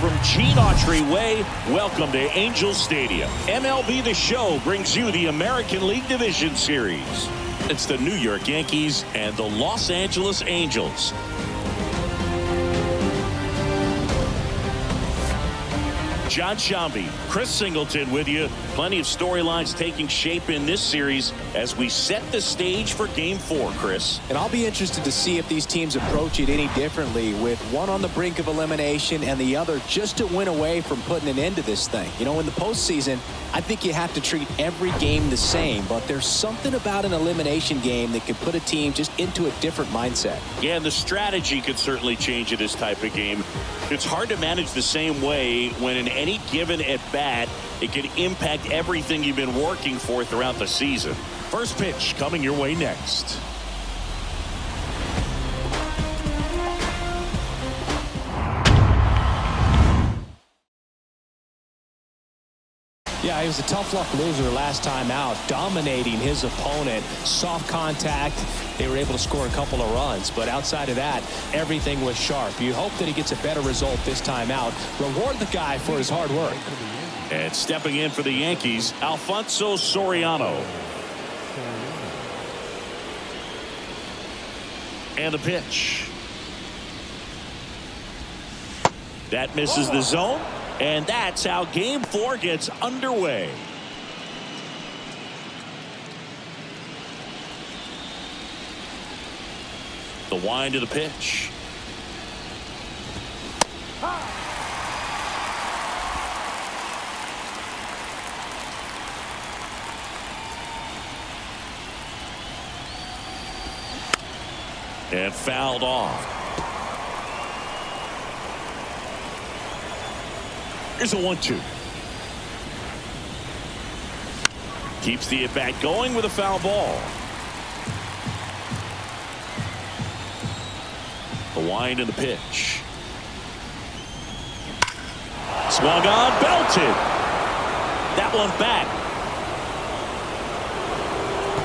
from Gene Autry Way, welcome to Angels Stadium. MLB The Show brings you the American League Division Series. It's the New York Yankees and the Los Angeles Angels. John Shambi, Chris Singleton with you. Plenty of storylines taking shape in this series as we set the stage for Game 4, Chris. And I'll be interested to see if these teams approach it any differently, with one on the brink of elimination and the other just to win away from putting an end to this thing. You know, in the postseason, I think you have to treat every game the same, but there's something about an elimination game that could put a team just into a different mindset. Yeah, and the strategy could certainly change in this type of game. It's hard to manage the same way when in any given at-bat, it can impact everything you've been working for throughout the season. First pitch coming your way next. Yeah, he was a tough luck loser last time out, dominating his opponent. Soft contact. They were able to score a couple of runs, but outside of that, everything was sharp. You hope that he gets a better result this time out. Reward the guy for his hard work. And stepping in for the Yankees, Alfonso Soriano. And the pitch. That misses the zone. And that's how Game 4 gets underway. The wind of the pitch. And fouled off. Here's a 1-2. Keeps the at-bat going with a foul ball. The wind and the pitch. Swung on, belted. That one back.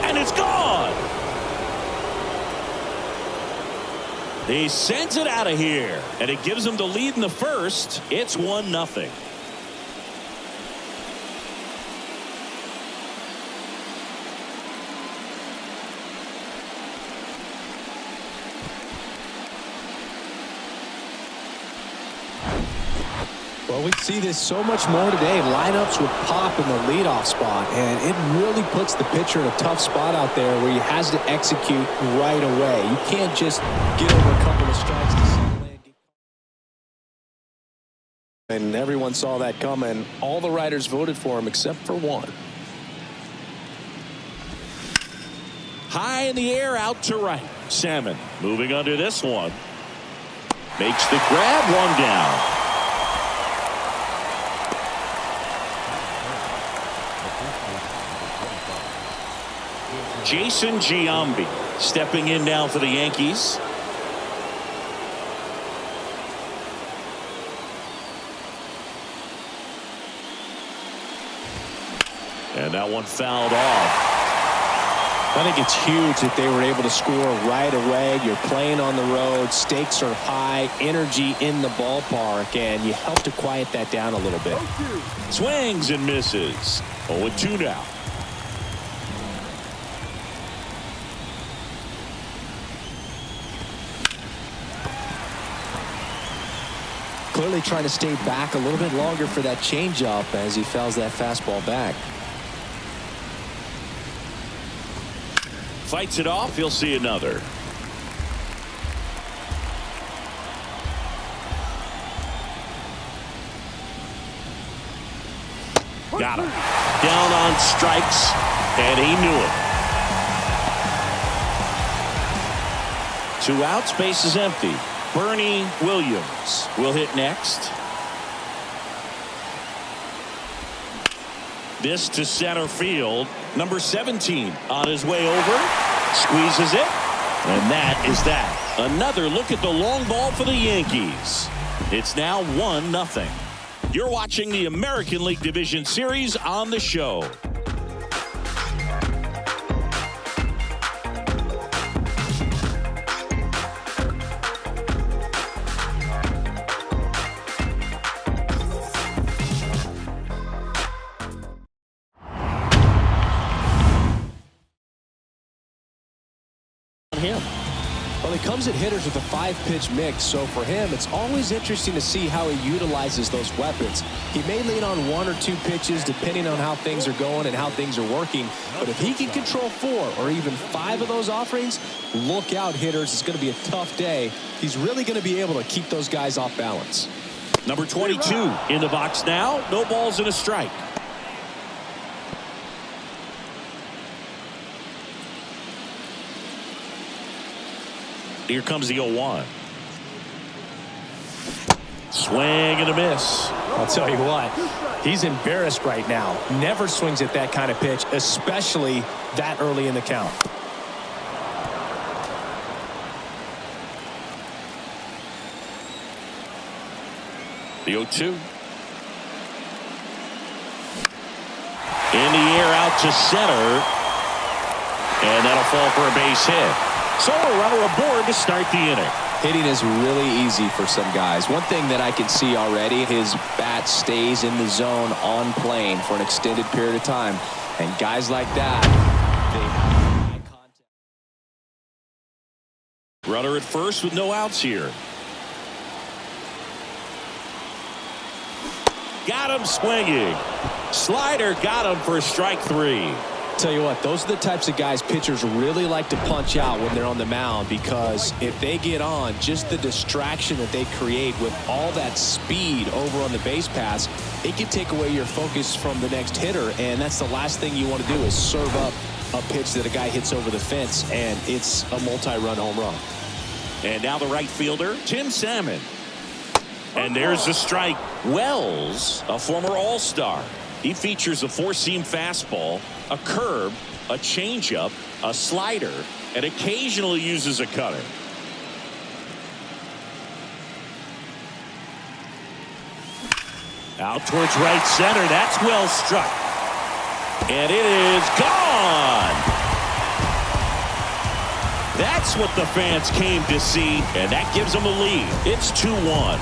And it's gone. He sends it out of here, and it gives him the lead in the first. It's 1-0. Well, we see this so much more today. Lineups with pop in the leadoff spot, and it really puts the pitcher in a tough spot out there where he has to execute right away. You can't just get over a couple of strikes to settle in. And everyone saw that coming. All the writers voted for him except for one. High in the air, out to right. Salmon moving under this one. Makes the grab, one down. Jason Giambi stepping in now for the Yankees. And that one fouled off. I think it's huge that they were able to score right away. You're playing on the road. Stakes are high. Energy in the ballpark. And you help to quiet that down a little bit. Swings and misses. 0-2 now. Clearly trying to stay back a little bit longer for that changeup as he fouls that fastball back. Fights it off. He'll see another. Got him. Down on strikes, and he knew it. 2 outs, base is empty. Bernie Williams will hit next. This to center field. Number 17 on his way over. Squeezes it. And that is that. Another look at the long ball for the Yankees. It's now 1-0. You're watching the American League Division Series on the show. him? Well, he comes at hitters with a 5-pitch mix, so for him, it's always interesting to see how he utilizes those weapons. He may lean on 1 or 2 pitches depending on how things are going and how things are working, but if he can control 4 or even 5 of those offerings, look out, hitters. It's going to be a tough day. He's really going to be able to keep those guys off balance. Number 22 in the box now. No balls and a strike. Here comes the 0-1. Swing and a miss. I'll tell you what, he's embarrassed right now. Never swings at that kind of pitch, especially that early in the count. The 0-2. In the air out to center. And that'll fall for a base hit. So a runner aboard to start the inning. Hitting is really easy for some guys. One thing that I can see already, his bat stays in the zone on plane for an extended period of time. And guys like that, they have eye contact. Runner at first with no outs here. Got him swinging. Slider got him for strike 3. Tell you what, those are the types of guys pitchers really like to punch out when they're on the mound, because if they get on, just the distraction that they create with all that speed over on the base pass, it can take away your focus from the next hitter, and that's the last thing you want to do is serve up a pitch that a guy hits over the fence, and it's a multi-run home run. And now the right fielder, Tim Salmon. And there's the strike. Wells, a former All-Star. He features a 4-seam fastball, a curve, a changeup, a slider, and occasionally uses a cutter. Out towards right center. That's well struck. And it is gone. That's what the fans came to see, and that gives them a lead. It's 2-1.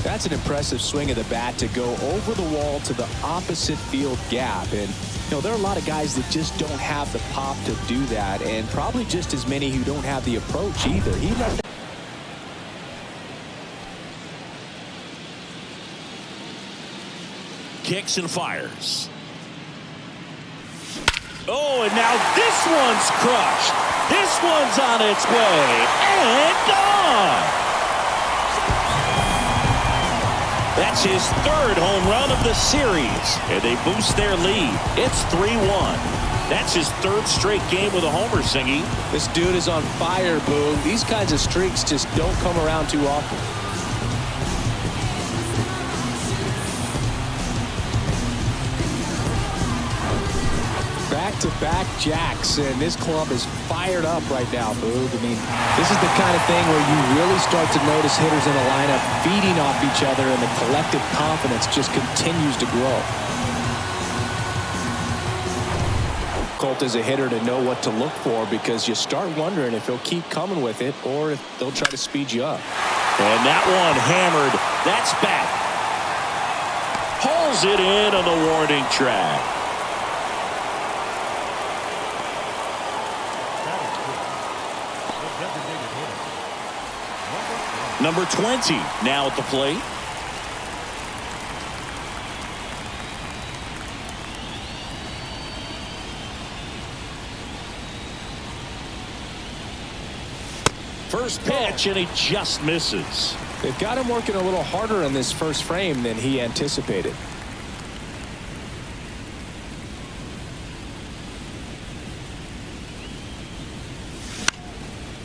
That's an impressive swing of the bat to go over the wall to the opposite field gap. And, you know, there are a lot of guys that just don't have the pop to do that, and probably just as many who don't have the approach either. He let that. Kicks and fires. Oh, and now this one's crushed. This one's on its way and gone. That's his 3rd home run of the series, and they boost their lead. It's 3-1. That's his 3rd straight game with a homer, Singy. This dude is on fire, Boog. These kinds of streaks just don't come around too often. Back-to-back jacks, and this club is fired up right now, Boog. I mean, this is the kind of thing where you really start to notice hitters in a lineup feeding off each other, and the collective confidence just continues to grow. Colt is a hitter to know what to look for, because you start wondering if he'll keep coming with it or if they'll try to speed you up. And that one hammered. That's back. Hauls it in on the warning track. Number 20 now at the plate. First pitch, and he just misses. They've got him working a little harder in this first frame than he anticipated.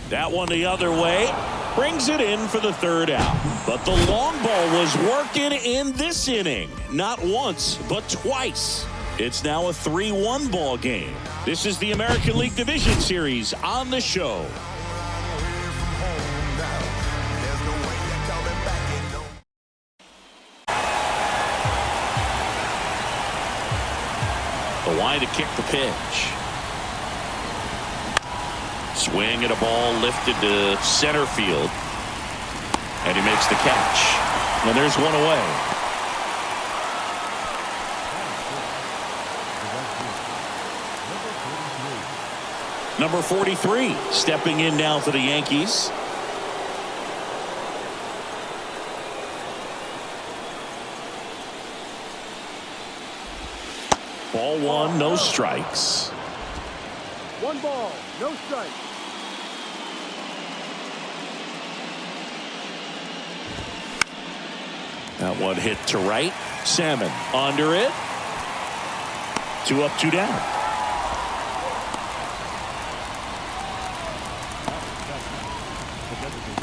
That one the other way. Brings it in for the 3rd out. But the long ball was working in this inning. Not once, but twice. It's now a 3-1 ball game. This is the American League Division Series on the show. The line to kick the pitch. Swing and a ball lifted to center field. And he makes the catch. And there's one away. Number 43 stepping in now for the Yankees. Ball one, no strikes. One ball, no strikes. That one hit to right. Salmon under it. 2 up, 2 down.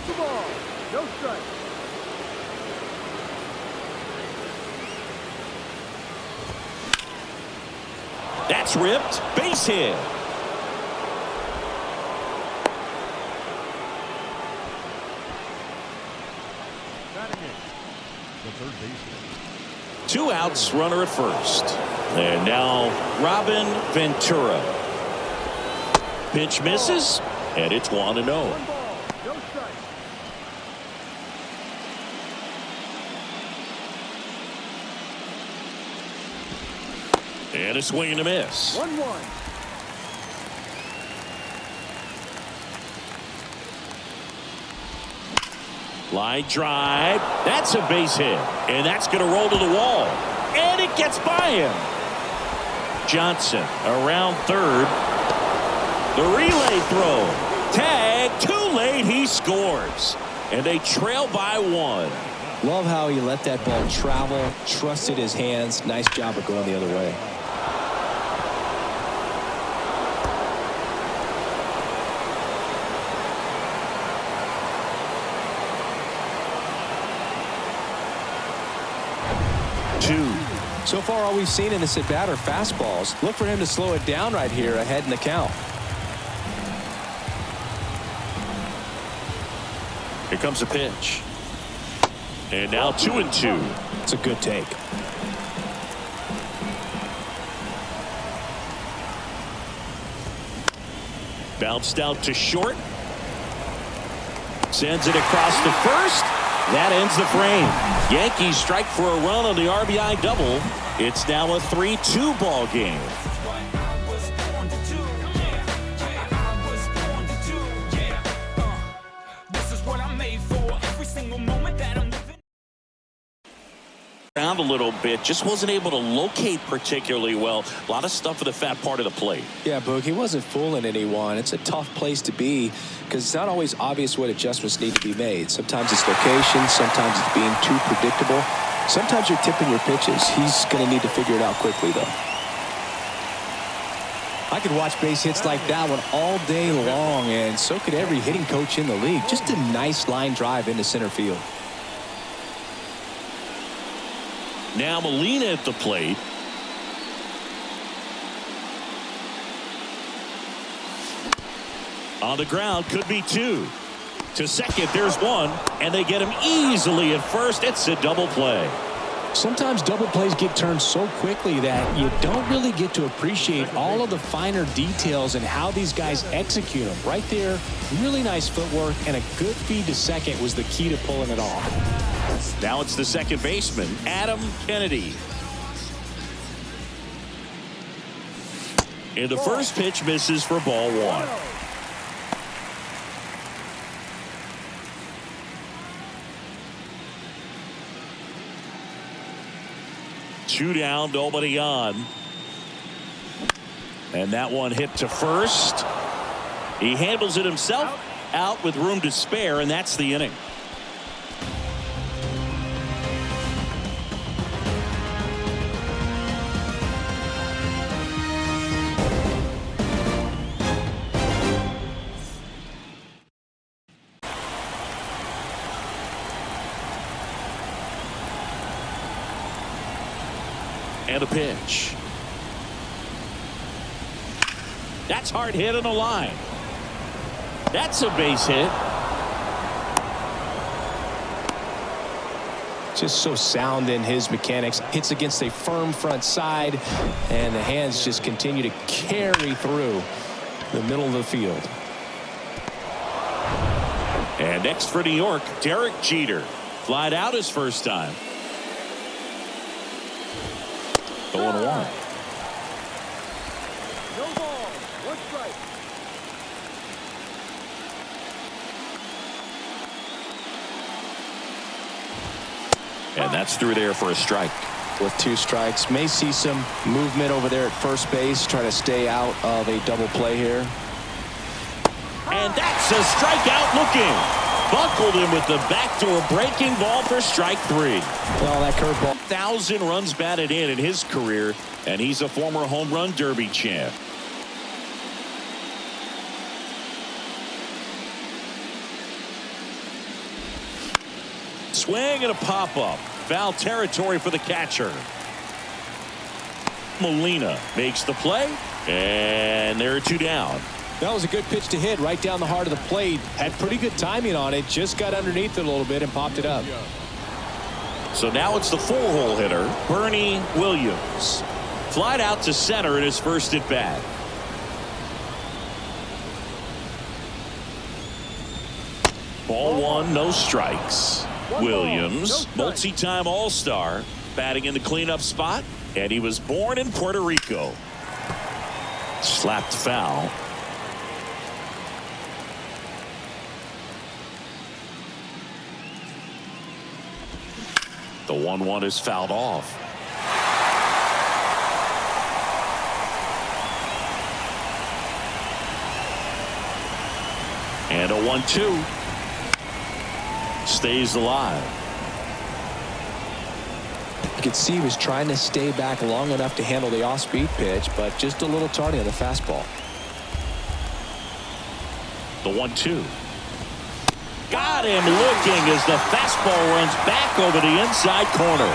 Two balls, no strikes. That's ripped. Base hit. Batting in, the third baseman. 2 outs, runner at first. And now Robin Ventura. Pitch misses, and it's 1-0. One ball, no strikes. And a swing and a miss. 1-1. Line drive. That's a base hit. And that's going to roll to the wall. And it gets by him. Johnson around third. The relay throw. Tag. Too late. He scores. And they trail by 1. Love how he let that ball travel, trusted his hands. Nice job of going the other way. So far, all we've seen in this at bat are fastballs. Look for him to slow it down right here ahead in the count. Here comes a pitch. And now 2-2. It's a good take. Bounced out to short. Sends it across to first. That ends the frame. Yankees strike for a run on the RBI double. It's now a 3-2 ball game. Around a little bit, just wasn't able to locate particularly well. A lot of stuff for the fat part of the plate. Yeah, Boog, he wasn't fooling anyone. It's a tough place to be because it's not always obvious what adjustments need to be made. Sometimes it's location, sometimes it's being too predictable. Sometimes you're tipping your pitches. He's going to need to figure it out quickly, though. I could watch base hits like that one all day long, and so could every hitting coach in the league. Just a nice line drive into center field. Now Molina at the plate. On the ground, could be 2. To second, there's 1, and they get him easily at first. It's a double play. Sometimes double plays get turned so quickly that you don't really get to appreciate all of the finer details and how these guys execute them. Right there, really nice footwork, and a good feed to second was the key to pulling it off. Now it's the second baseman, Adam Kennedy. And the first pitch misses for ball 1. Two down, nobody on. And that one hit to first. He handles it himself, out with room to spare, and that's the inning. And a pitch. That's hard hit on the line. That's a base hit. Just so sound in his mechanics. Hits against a firm front side, and the hands just continue to carry through the middle of the field. And next for New York, Derek Jeter. Flied out his first time. 0-1. No ball. One strike. And that's through there for a strike. With 2 strikes, may see some movement over there at first base, try to stay out of a double play here. And that's a strikeout looking. Buckled him with the backdoor breaking ball for strike 3. Well, that curveball. 1,000 runs batted in his career, and he's a former home run derby champ. Swing and a pop-up. Foul territory for the catcher. Molina makes the play, and there are 2 down. That was a good pitch to hit right down the heart of the plate. Had pretty good timing on it. Just got underneath it a little bit and popped it up. So now it's the 4-hole hitter, Bernie Williams. Flied out to center in his first at bat. Ball 1, no strikes. Williams, multi-time All-Star, batting in the cleanup spot, and he was born in Puerto Rico. Slapped foul. The 1-1 is fouled off. And a 1-2. Stays alive. You could see he was trying to stay back long enough to handle the off-speed pitch, but just a little tardy on the fastball. The 1-2. Got him looking as the fastball runs back over the inside corner.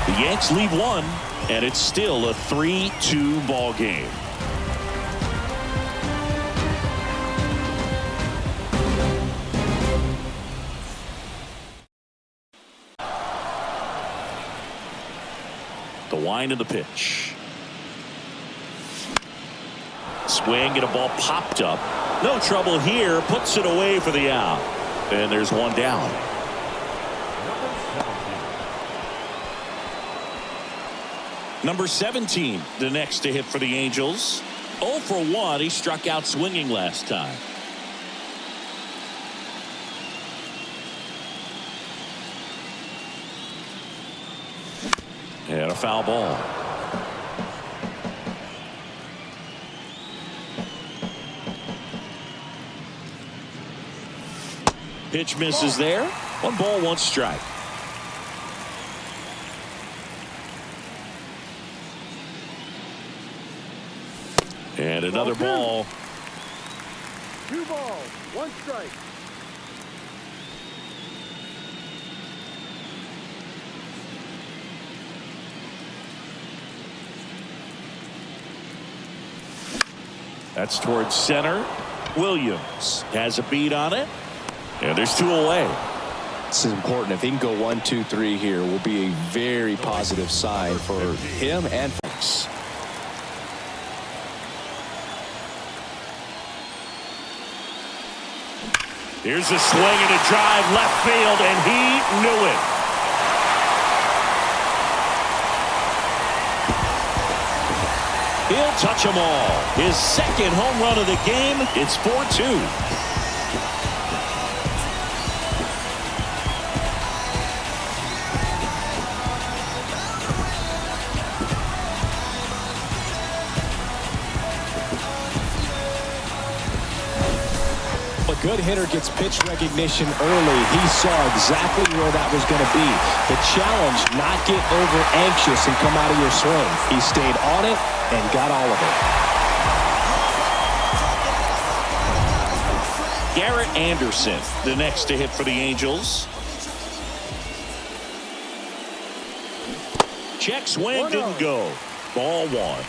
The Yanks lead 1, and it's still a 3-2 ball game. The wind of the pitch. Swing and a ball popped up. No trouble here. Puts it away for the out. And there's 1 down. Number 17, the next to hit for the Angels. 0 for 1. He struck out swinging last time. And a foul ball. Pitch misses there. 1 ball, 1 strike. And another ball. 2 balls. 1 strike. That's towards center. Williams has a beat on it. And there's 2 away. This is important. If he can go 1, 2, 3 here, will be a very positive sign for him and for us. Here's a swing and a drive left field, and he knew it. He'll touch them all. His second home run of the game. It's 4-2. A good hitter gets pitch recognition early. He saw exactly where that was going to be. The challenge, not get over anxious and come out of your swing. He stayed on it and got all of it. Garrett Anderson, the next to hit for the Angels. Check swing, didn't go. Ball 1.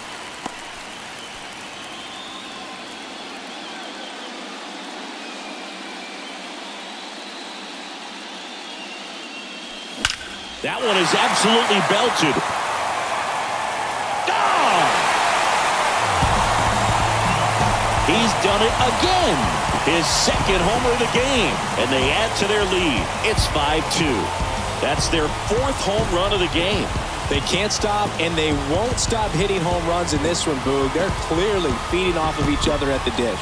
That one is absolutely belted. Oh! He's done it again. his second homer of the game, and they add to their lead. It's 5-2. That's their fourth home run of the game. They can't stop, and they won't stop hitting home runs in this one, Boog. They're clearly feeding off of each other at the dish.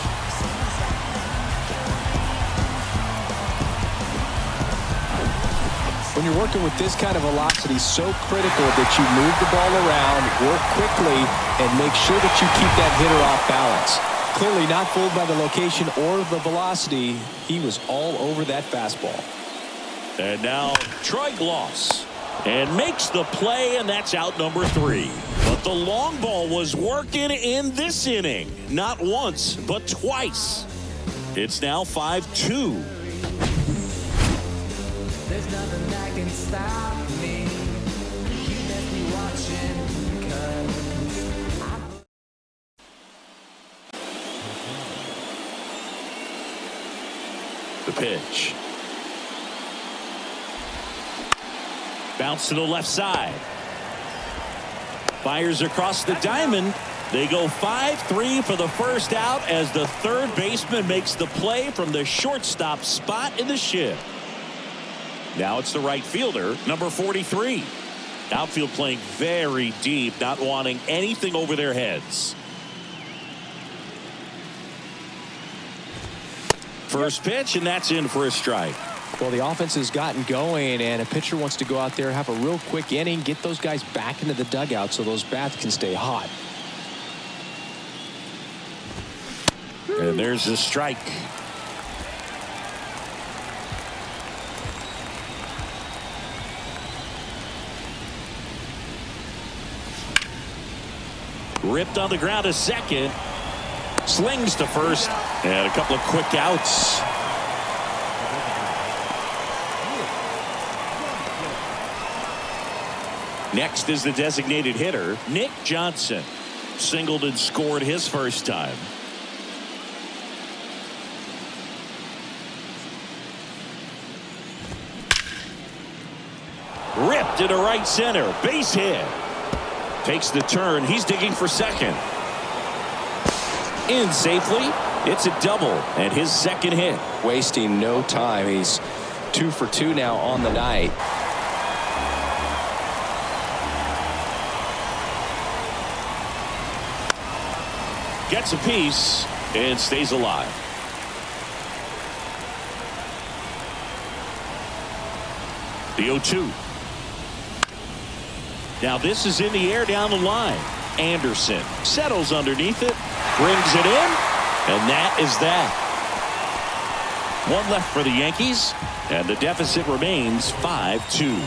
When you're working with this kind of velocity, so critical that you move the ball around, work quickly, and make sure that you keep that hitter off balance. Clearly not fooled by the location or the velocity. He was all over that fastball. And now Troy Gloss. And makes the play, and that's out number 3. But the long ball was working in this inning. Not once, but twice. It's now 5-2. There's nothing that can stop me. You left me watching 'cause The pitch. Bounce to the left side. Fires across the diamond. They go 5-3 for the first out as the third baseman makes the play from the shortstop spot in the shift. Now it's the right fielder, number 43. Outfield playing very deep, not wanting anything over their heads. First pitch, and that's in for a strike. Well, the offense has gotten going, and a pitcher wants to go out there, have a real quick inning, get those guys back into the dugout so those bats can stay hot. And there's the strike. Ripped on the ground to second. Slings to first. And a couple of quick outs. Next is the designated hitter, Nick Johnson. Singled and scored his first time. Ripped into right center. Base hit. Takes the turn. He's digging for second. In safely. It's a double and his second hit. Wasting no time. He's 2 for 2 now on the night. Gets a piece and stays alive. The 0-2. Now this is in the air down the line. Anderson settles underneath it, brings it in, and that is that. One left for the Yankees, and the deficit remains 5-2.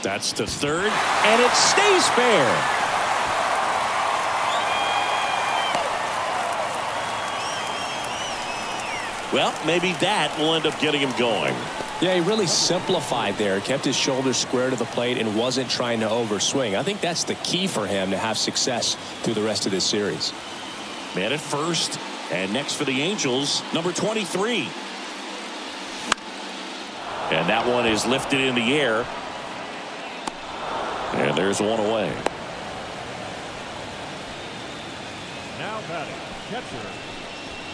That's to third, and it stays fair. Well, maybe that will end up getting him going. Yeah, he really simplified there, kept his shoulders square to the plate and wasn't trying to overswing. I think that's the key for him to have success through the rest of this series. Man at first, and next for the Angels, number 23. And that one is lifted in the air. And there's one away. Now batting, catcher,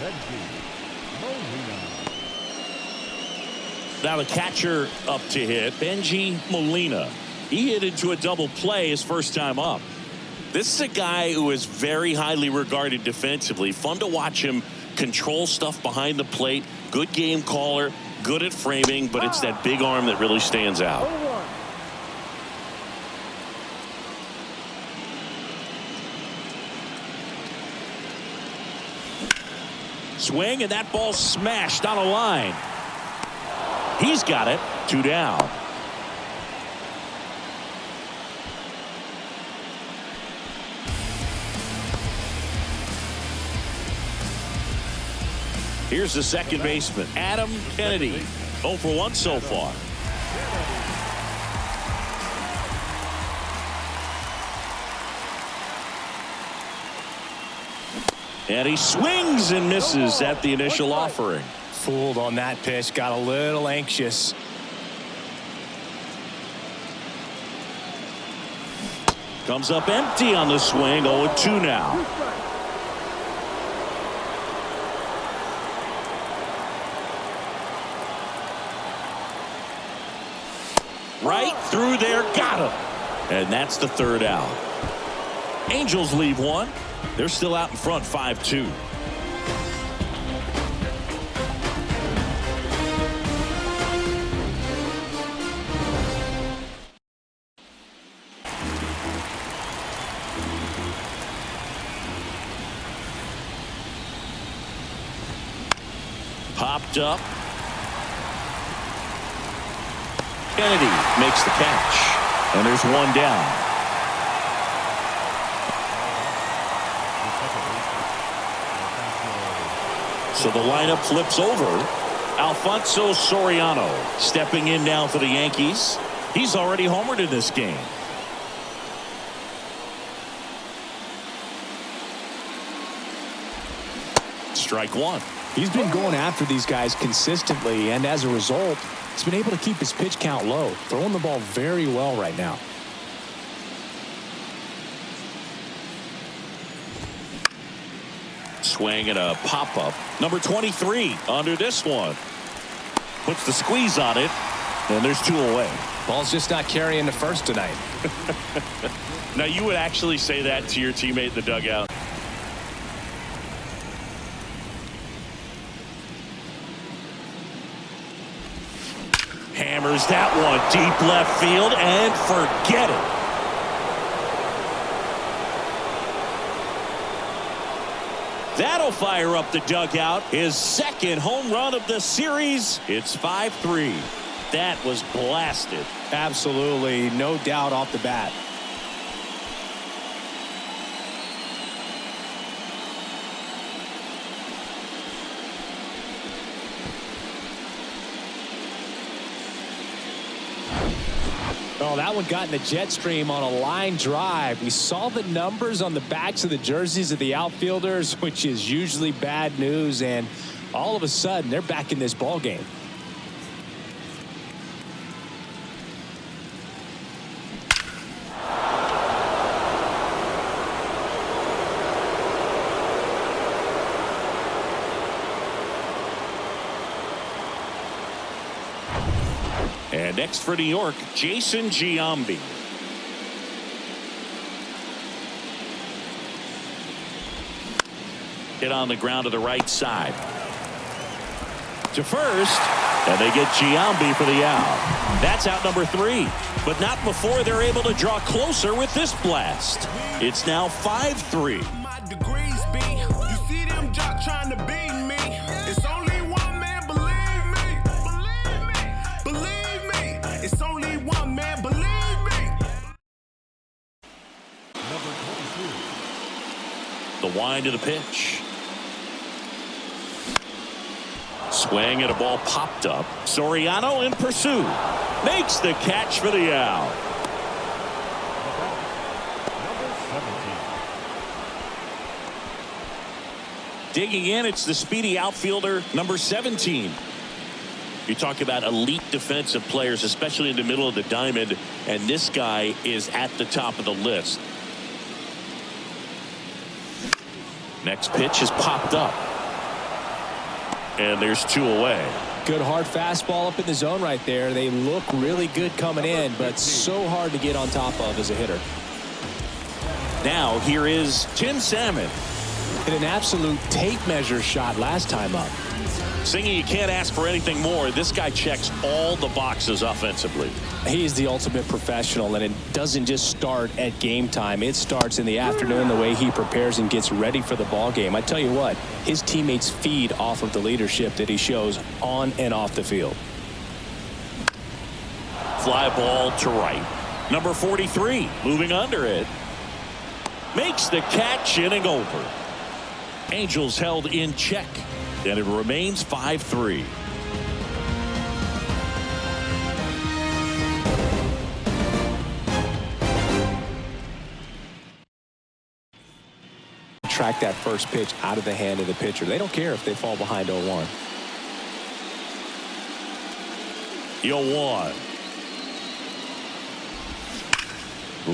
Benji Molina. Now the catcher up to hit, Benji Molina. He hit into a double play his first time up. This is a guy who is very highly regarded defensively. Fun to watch him control stuff behind the plate. Good game caller, good at framing, but it's that big arm that really stands out. Swing, and that ball smashed on a line. He's got it. 2 down. Here's the second baseman, Adam Kennedy. 0 for 1 so far. And he swings and misses at the initial offering. Fooled on that pitch, got a little anxious. Comes up empty on the swing. 0-2 now. Right through there, got him. And that's the third out. Angels leave one. They're still out in front, 5-2. Popped up. Kennedy makes the catch. And there's one down. So the lineup flips over. Alfonso Soriano stepping in now for the Yankees. He's already homered in this game. Strike one. He's been going after these guys consistently, and as a result, he's been able to keep his pitch count low, throwing the ball very well right now. Swing and a pop-up. Number 23 under this one. Puts the squeeze on it, and there's two away. Ball's just not carrying the first tonight. Now, you would actually say that to your teammate in the dugout. Hammers that one deep left field, and forget it. That'll fire up the dugout. His second home run of the series. It's 5-3. That was blasted. Absolutely, no doubt off the bat. Oh, that one got in the jet stream on a line drive. We saw the numbers on the backs of the jerseys of the outfielders, which is usually bad news, and all of a sudden they're back in this ball game. And next for New York, Jason Giambi. Hit on the ground to the right side. To first, and they get Giambi for the out. That's out number 3, but not before they're able to draw closer with this blast. It's now 5-3. My degrees be, you see them jock trying to beat me. It's only one man, believe me. Believe me. It's only one man, believe me. Number 22. The wind of the pitch. Swing and a ball popped up. Soriano in pursuit. Makes the catch for the out. Number 17. Digging in, it's the speedy outfielder, number 17. You talk about elite defensive players, especially in the middle of the diamond, and this guy is at the top of the list. Next pitch is popped up. And there's 2 away. Good hard fastball up in the zone right there. They look really good coming in, but so hard to get on top of as a hitter. Now here is Tim Salmon. Hit an absolute tape measure shot last time up. Singing, you can't ask for anything more. This guy checks all the boxes offensively. He is the ultimate professional, and it doesn't just start at game time. It starts in the afternoon, the way he prepares and gets ready for the ball game. I tell you what, his teammates feed off of the leadership that he shows on and off the field. Fly ball to right. Number 43 moving under it. Makes the catch, inning over. Angels held in check, and it remains 5-3. track that first pitch out of the hand of the pitcher. They don't care if they fall behind 0-1. 0-1.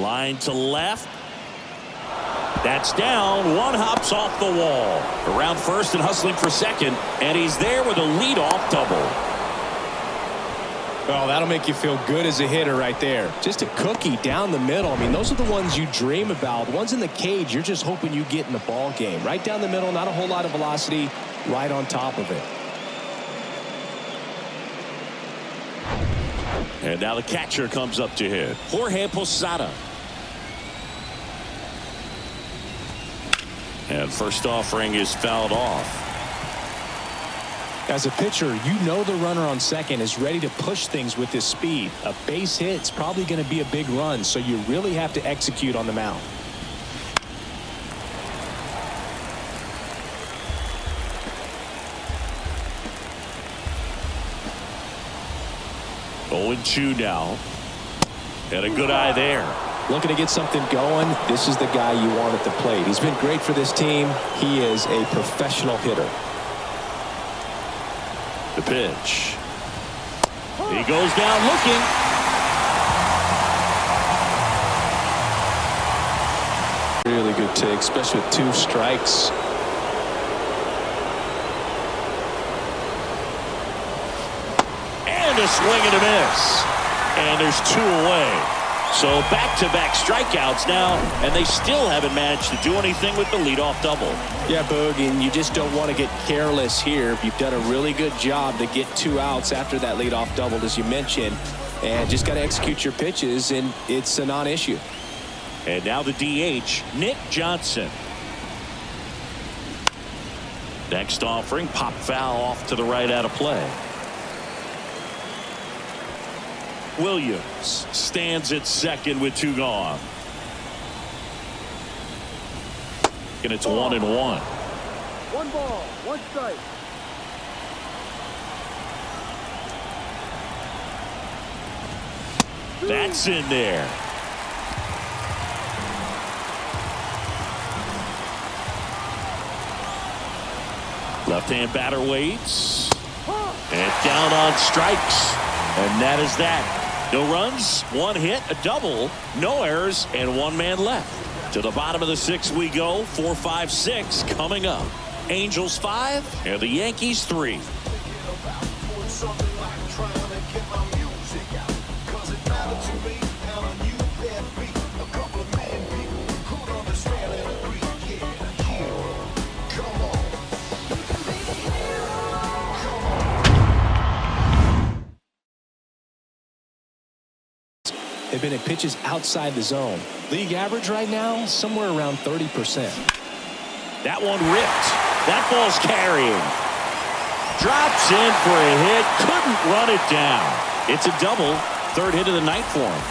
Line to left. That's down. One hops off the wall. Around first and hustling for second. And he's there with a leadoff double. Oh, that'll make you feel good as a hitter right there. Just a cookie down the middle. I mean, those are the ones you dream about. Ones in the cage, you're just hoping you get in the ball game. Right down the middle, not a whole lot of velocity, right on top of it. And now the catcher comes up to hit. Jorge Posada. And first offering is fouled off. As a pitcher, you know the runner on second is ready to push things with his speed. A base hit's probably going to be a big run, so you really have to execute on the mound. Oh, 0-2 now. And a good eye there. Looking to get something going. This is the guy you want at the plate. He's been great for this team. He is a professional hitter. The pitch. He goes down looking. Really good take, especially with 2 strikes. And a swing and a miss. And there's 2 away. So back-to-back strikeouts now, and they still haven't managed to do anything with the leadoff double. Yeah, Boog, and you just don't want to get careless here. You've done a really good job to get 2 outs after that leadoff double, as you mentioned, and just got to execute your pitches, and it's a non-issue. And now the DH, Nick Johnson. Next offering, pop foul off to the right out of play. Williams stands at second with 2 gone. And it's 1-1. 1 ball, 1 strike. That's in there. Left-hand batter waits. And down on strikes. And that is that. No runs, 1 hit, a double, no errors, and 1 man left. To the bottom of the 6th we go. 4, 5, 6 coming up. Angels 5 and the Yankees 3. They've been at pitches outside the zone. League average right now, somewhere around 30%. That one ripped. That ball's carrying. Drops in for a hit. Couldn't run it down. It's a double. 3rd hit of the night for him.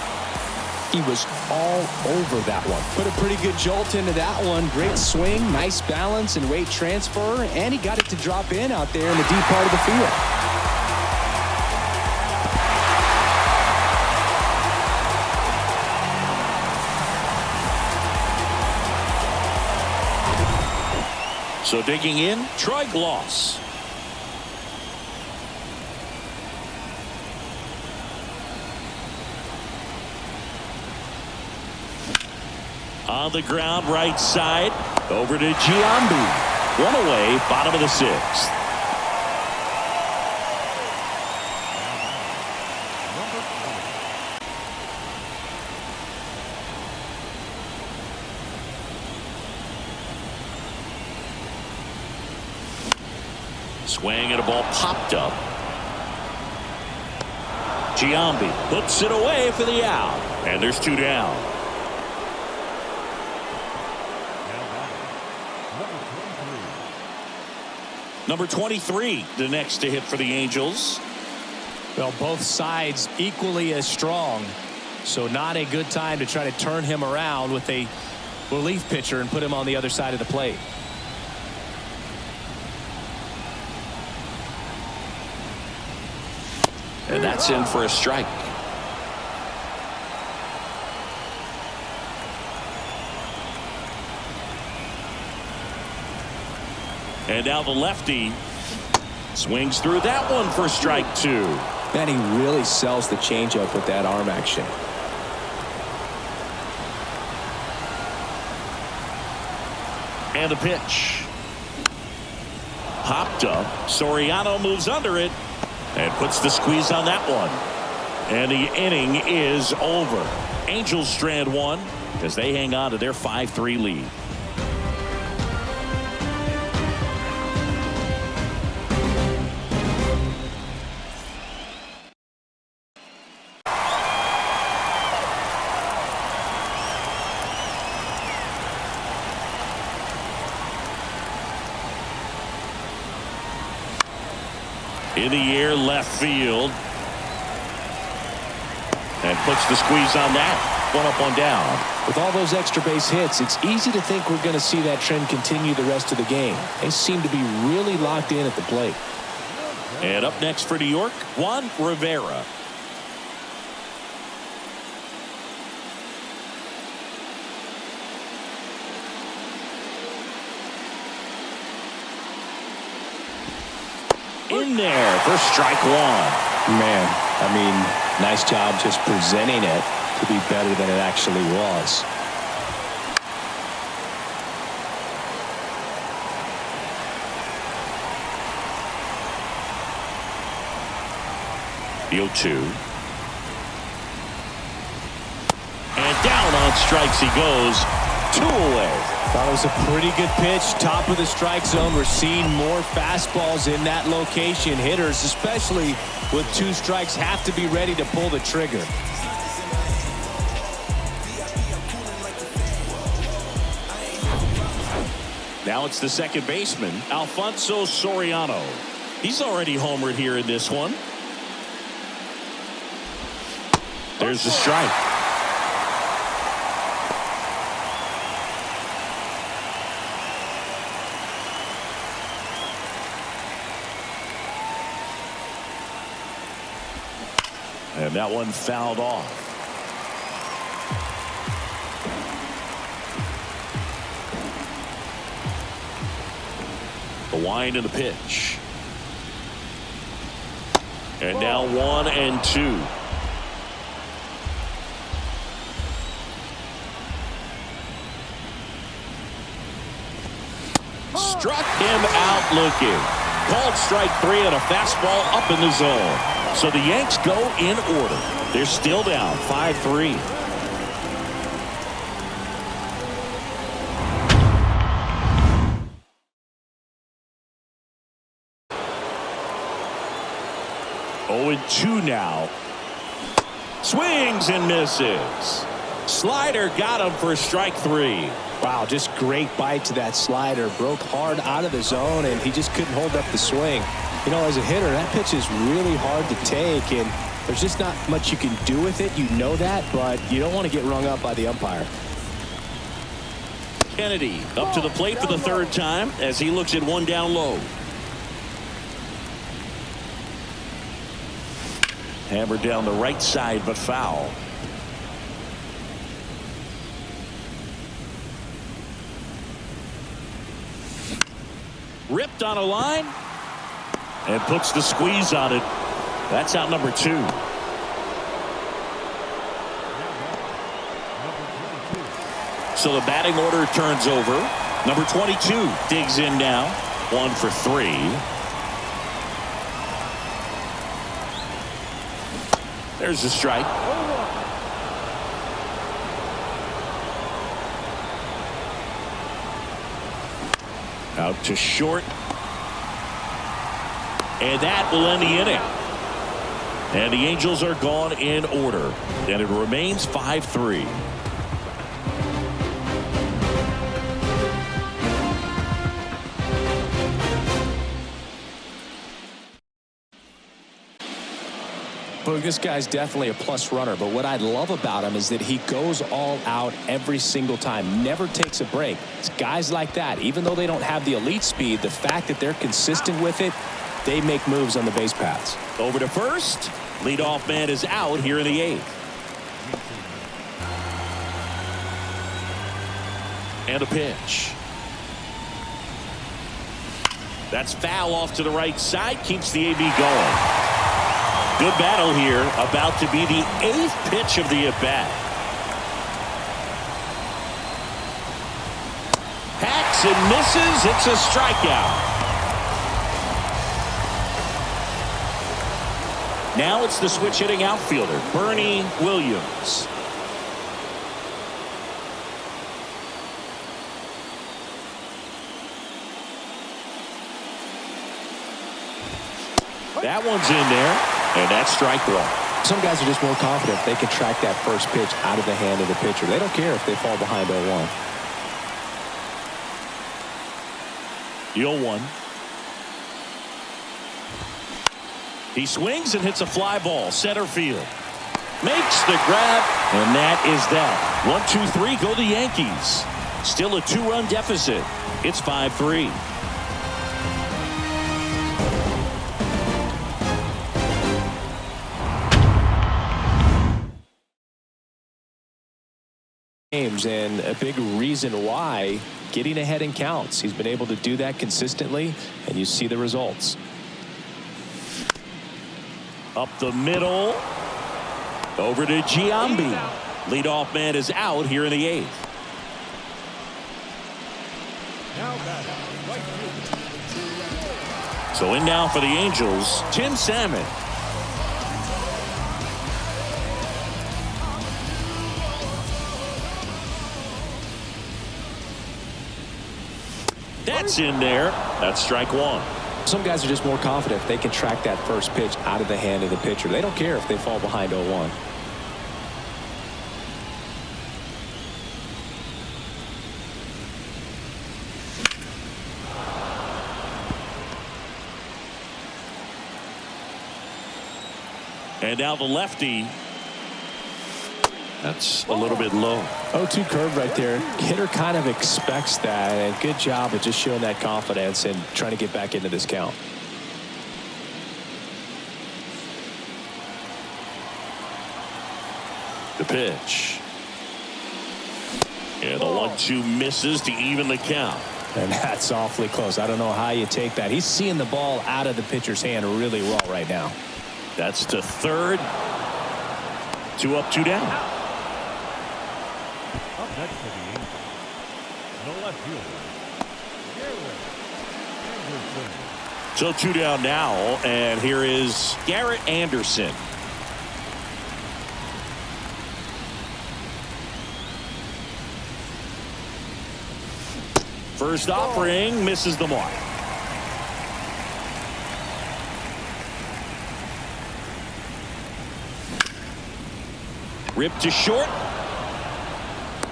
He was all over that one. Put a pretty good jolt into that one. Great swing, nice balance and weight transfer, and he got it to drop in out there in the deep part of the field. So digging in, Troy Gloss. On the ground, right side, over to Giambi. 1 away, bottom of the 6th. Swing and a ball popped up. Giambi puts it away for the out. And there's 2 down. Number 23, the next to hit for the Angels. Well, both sides equally as strong. So not a good time to try to turn him around with a relief pitcher and put him on the other side of the plate. And that's in for a strike. And now the lefty swings through that one for strike 2. Man, he really sells the changeup with that arm action. And a pitch. Popped up. Soriano moves under it and puts the squeeze on that one. And the inning is over. Angels strand one as they hang on to their 5-3 lead. In the air, left field. And puts the squeeze on that. One up, one down. With all those extra base hits, it's easy to think we're going to see that trend continue the rest of the game. They seem to be really locked in at the plate. And up next for New York, Juan Rivera. In there for strike 1. Man, I mean, nice job just presenting it to be better than it actually was. The 0-2. And down on strikes he goes. 2 away. Thought it was a pretty good pitch. Top of the strike zone. We're seeing more fastballs in that location. Hitters, especially with 2 strikes, have to be ready to pull the trigger. Now it's the second baseman, Alfonso Soriano. He's already homered here in this one. There's the strike. And that one fouled off. The wind and the pitch. And now 1-2. Struck him out looking. Called strike 3 and a fastball up in the zone. So the Yanks go in order. They're still down 5-3. Oh, 2 now. Swings and misses. Slider got him for strike 3. Wow, just great bite to that slider. Broke hard out of the zone, and he just couldn't hold up the swing. You know, as a hitter, that pitch is really hard to take, and there's just not much you can do with it. You know that, but you don't want to get rung up by the umpire. Kennedy up to the plate for the 3rd time as he looks at 1 down low. Hammered down the right side, but foul. Ripped on a line and puts the squeeze on it. That's out number 2. So the batting order turns over. Number 22 digs in now. 1 for 3. There's the strike. Out to short. And that will end the inning. And the Angels are gone in order. And it remains 5-3. But this guy's definitely a plus runner, but what I love about him is that he goes all out every single time, never takes a break. It's guys like that, even though they don't have the elite speed, the fact that they're consistent with it, they make moves on the base paths. Over to first. Leadoff man is out here in the 8th. And a pitch. That's foul off to the right side. Keeps the AB going. Good battle here. About to be the 8th pitch of the at-bat. Hacks and misses. It's a strikeout. Now it's the switch hitting outfielder, Bernie Williams. That one's in there, and that's strike one. Some guys are just more confident they can track that first pitch out of the hand of the pitcher. They don't care if they fall behind 0-1. The 0-1. He swings and hits a fly ball, center field. Makes the grab, and that is that. 1-2-3, go the Yankees. Still a 2-run deficit. It's 5-3. And a big reason why getting ahead in counts. He's been able to do that consistently, and you see the results. Up the middle. Over to Giambi. Leadoff man is out here in the 8th. Now batting, right field. So in now for the Angels, Tim Salmon. That's in there. That's strike one. Some guys are just more confident they can track that first pitch out of the hand of the pitcher. They don't care if they fall behind 0-1. And now the lefty. That's a little bit low. 0-2 curve right there. Hitter kind of expects that, and good job of just showing that confidence and trying to get back into this count. The pitch. And the 1-2 misses to even the count. And that's awfully close. I don't know how you take that. He's seeing the ball out of the pitcher's hand really well right now. That's to third. 2 up, 2 down. Up next to the Yankees, the left fielder, Anderson. So 2 down now, and here is Garrett Anderson. First offering misses the mark. Ripped to short.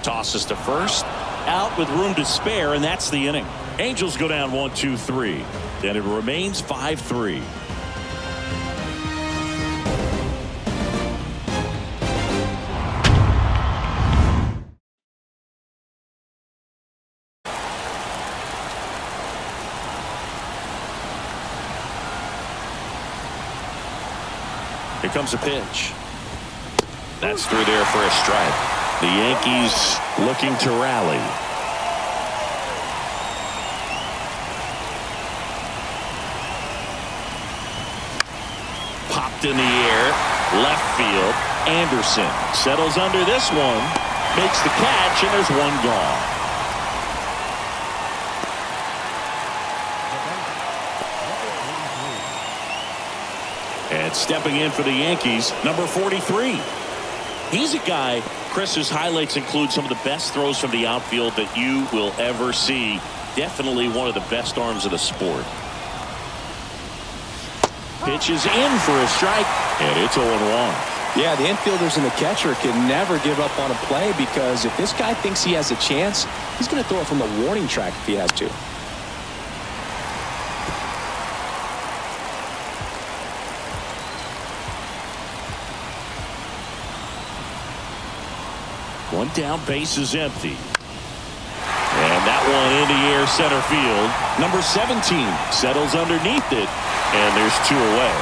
Tosses to first. Out with room to spare, and that's the inning. Angels go down 1-2-3. Then it remains 5-3. Here comes a pitch. That's through there for a strike. The Yankees looking to rally. Popped in the air. Left field. Anderson settles under this one. Makes the catch, and there's one gone. And stepping in for the Yankees, number 43. He's a guy, Chris, whose highlights include some of the best throws from the outfield that you will ever see. Definitely one of the best arms of the sport. Pitch is in for a strike, and it's 0-1. Yeah, the infielders and the catcher can never give up on a play, because if this guy thinks he has a chance, he's going to throw it from the warning track if he has to. One down, base is empty. And that one in the air, center field. Number 17 settles underneath it, and there's 2 away.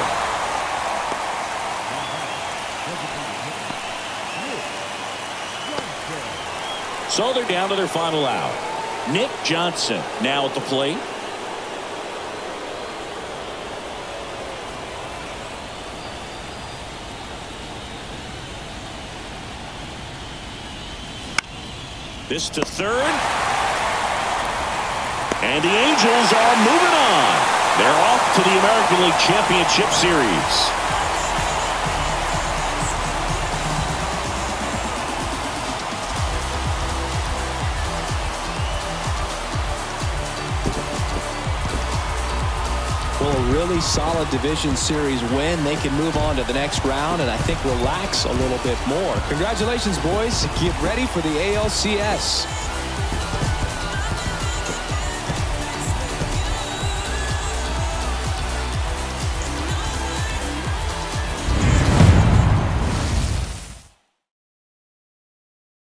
So they're down to their final out. Nick Johnson now at the plate. This to third. And the Angels are moving on. They're off to the American League Championship Series. Well, a really solid division series win. They can move on to the next round and I think relax a little bit more. Congratulations, boys. Get ready for the ALCS.